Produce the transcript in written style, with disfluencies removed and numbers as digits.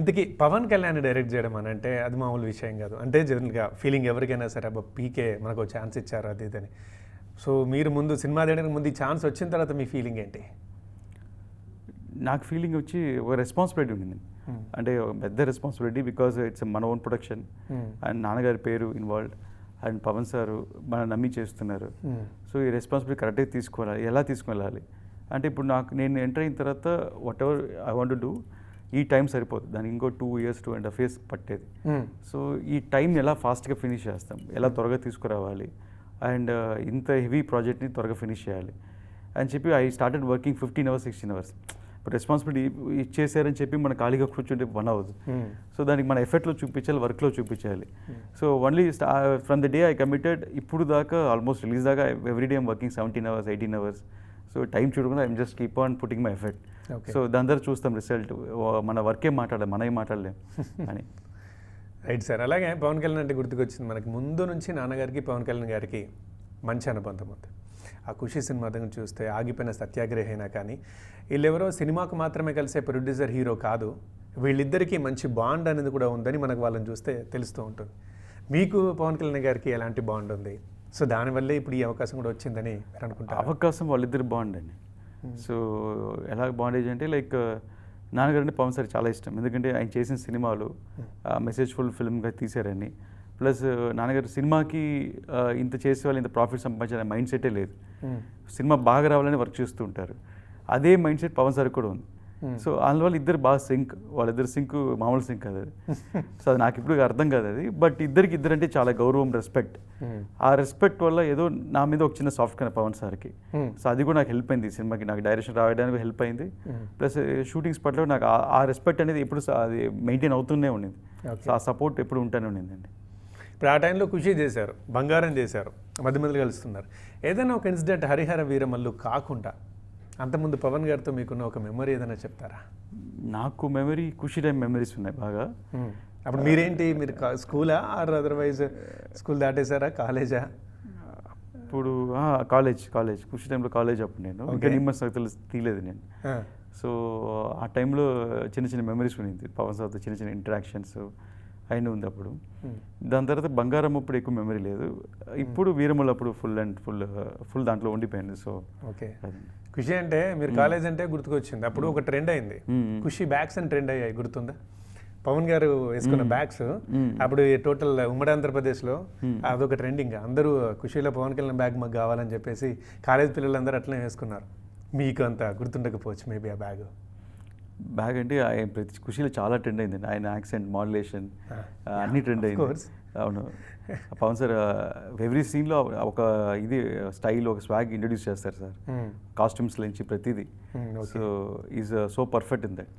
ఇంతకీ పవన్ కళ్యాణ్ డైరెక్ట్ చేయడం అని అంటే అది మామూలు విషయం కాదు. అంటే జనరల్‌గా ఫీలింగ్ ఎవరికైనా సరే అబ్బా! పీకే మనకు ఛాన్స్ ఇచ్చారు అది ఇదని. సో మీరు ముందు సినిమా తీయడానికి ముందు ఈ ఛాన్స్ వచ్చిన తర్వాత మీ ఫీలింగ్ ఏంటి? నాకు ఫీలింగ్ వచ్చి ఒక రెస్పాన్సిబిలిటీ ఉండింది. అంటే ఒక పెద్ద రెస్పాన్సిబిలిటీ బికాజ్ ఇట్స్ మన ఓన్ ప్రొడక్షన్ అండ్ నాన్నగారి పేరు ఇన్వాల్వ్డ్ అండ్ పవన్ సారు మన నమ్మి చేస్తున్నారు. సో ఈ రెస్పాన్సిబిలిటీ కరెక్ట్గా తీసుకోవాలి, ఎలా తీసుకెళ్ళాలి అంటే ఇప్పుడు నేను ఎంటర్ అయిన తర్వాత what ever I want to do ఈ టైం సరిపోదు, దానికి ఇంకో 2 years 2.5 years పట్టేది. సో ఈ టైం ఎలా ఫాస్ట్గా ఫినిష్ చేస్తాం, ఎలా త్వరగా తీసుకురావాలి అండ్ ఇంత హెవీ ప్రాజెక్ట్ని త్వరగా ఫినిష్ చేయాలి అని చెప్పి I started working 15 hours 16 hours. ఇప్పుడు రెస్పాన్సిబిలిటీ ఇచ్చేసారని చెప్పి మన ఖాళీగా కూర్చుంటే పని అవ్వదు. సో దానికి మన ఎఫర్ట్లో చూపించాలి, వర్క్లో చూపించాలి. So only from the day I committed ఇప్పుడు దాకా ఆల్మోస్ట్ రిలీజ్ దాకా every day I'm working 17 hours 18 hours. So time చూడకుండా I'm just keep on putting my effort. So దాని ద్వారా చూస్తాం రిజల్ట్, మన వర్కే మాట్లాడలేం, మనమే మాట్లాడలేం అని. Right sir. అలాగే పవన్ కళ్యాణ్ అంటే గుర్తుకొచ్చింది మనకి ముందు నుంచి నాన్నగారికి పవన్ కళ్యాణ్ గారికి మంచి అనుబంధం ఉంది. ఆ ఖుషి సినిమా దగ్గర చూస్తే ఆగిపోయిన సత్యాగ్రహైనా కానీ వీళ్ళెవరో సినిమాకు మాత్రమే కలిసే ప్రొడ్యూసర్ హీరో కాదు, వీళ్ళిద్దరికీ మంచి బాండ్ అనేది కూడా ఉందని మనకు వాళ్ళని చూస్తే తెలుస్తూ ఉంటుంది. మీకు పవన్ కళ్యాణ్ గారికి ఎలాంటి బాండ్ ఉంది? సో దానివల్లే ఇప్పుడు ఈ అవకాశం కూడా వచ్చిందని మీరు అనుకుంటారు? అవకాశం వాళ్ళిద్దరు బాండ్ అండి. సో ఎలా బాండేజ్ అంటే లైక్ నాన్నగారు అంటే పవన్ సార్ చాలా ఇష్టం, ఎందుకంటే ఆయన చేసిన సినిమాలు మెసేజ్ఫుల్ ఫిల్మ్గా తీశారని. ప్లస్ నాన్నగారు సినిమాకి ఇంత చేసే వాళ్ళు ఇంత ప్రాఫిట్ సంపాదించాలనే మైండ్ సెటే లేదు, సినిమా బాగా రావాలని వర్క్ చేస్తూ ఉంటారు. అదే మైండ్ సెట్ పవన్ సార్ కూడా ఉంది. సో అందువల్ల ఇద్దరు బాగా సింక్, వాళ్ళిద్దరు సింక్ మామూలు సింక్ కాదు అది. సో అది నాకు ఇప్పుడు అర్థం కాదు అది, బట్ ఇద్దరు అంటే చాలా గౌరవం, రెస్పెక్ట్. ఆ రెస్పెక్ట్ వల్ల ఏదో నా మీద ఒక చిన్న సాఫ్ట్ కానీ పవన్ సార్కి. సో అది కూడా నాకు హెల్ప్ అయింది, సినిమాకి నాకు డైరెక్షన్ రావడానికి హెల్ప్ అయింది. ప్లస్ షూటింగ్ స్పాట్లో నాకు ఆ రెస్పెక్ట్ అనేది ఎప్పుడు అది మెయింటైన్ అవుతూనే ఉండింది. సో ఆ సపోర్ట్ ఎప్పుడు ఉంటూనే ఉండిందండి. ఇప్పుడు ఆ టైంలో ఖుషి చేశారు, బంగారం చేశారు, మధ్య మధ్యలో కలుస్తున్నారు. ఏదైనా ఒక ఇన్సిడెంట్ హరిహర వీరమల్లు కాకుండా అంతకుముందు పవన్ గారితో మీకున్న ఒక మెమరీ ఏదైనా చెప్తారా? నాకు మెమరీ ఖుషి టైం మెమరీస్ ఉన్నాయి బాగా. అప్పుడు మీరేంటి, మీరు స్కూలా ఆర్ అదర్వైజ్ స్కూల్ దాటేశారా, కాలేజా? ఇప్పుడు కాలేజ్ ఖుషి టైంలో కాలేజ్ అప్పుడు నేను ఇంకా నిమ్మస్ నాకు తీయలేదు నేను. సో ఆ టైంలో చిన్న చిన్న మెమరీస్ ఉండింది పవన్ సార్తో, చిన్న చిన్న ఇంటరాక్షన్స్ అయిన ఉంది అప్పుడు. దాని తర్వాత బంగారం అప్పుడు ఎక్కువ మెమరీ లేదు, ఇప్పుడు వీరములు అప్పుడు ఫుల్ దాంట్లో ఉండిపోయింది. So okay. ఖుషి అంటే మీరు కాలేజ్ అంటే గుర్తుకొచ్చింది, అప్పుడు ఒక ట్రెండ్ అయింది, ఖుషి బ్యాగ్స్ అని ట్రెండ్ అయ్యాయి, గుర్తుందా? పవన్ గారు వేసుకున్న బ్యాగ్స్ అప్పుడు టోటల్ ఉమ్మడి ఆంధ్రప్రదేశ్లో అదొక ట్రెండింగ్. అందరూ ఖుషీలో పవన్ కళ్యాణ్ బ్యాగ్ మాకు కావాలని చెప్పేసి కాలేజ్ పిల్లలందరూ అట్లనే వేసుకున్నారు. మీకు అంత గుర్తుండకపోవచ్చు మేబీ ఆ బ్యాగ్ అంటే ఆయన ప్రతి ఖుషీలో చాలా ట్రెండ్ అయిందండి. ఆయన యాక్సెంట్, మాడ్యులేషన్ అన్ని ట్రెండ్ అయింది. అవును, పవన్ సార్ ఎవ్రీ సీన్లో ఒక ఇది స్టైల్, ఒక స్వాగ్ ఇంట్రడ్యూస్ చేస్తారు సార్, కాస్ట్యూమ్స్ నుంచి ప్రతిదీ. So is so perfect in that.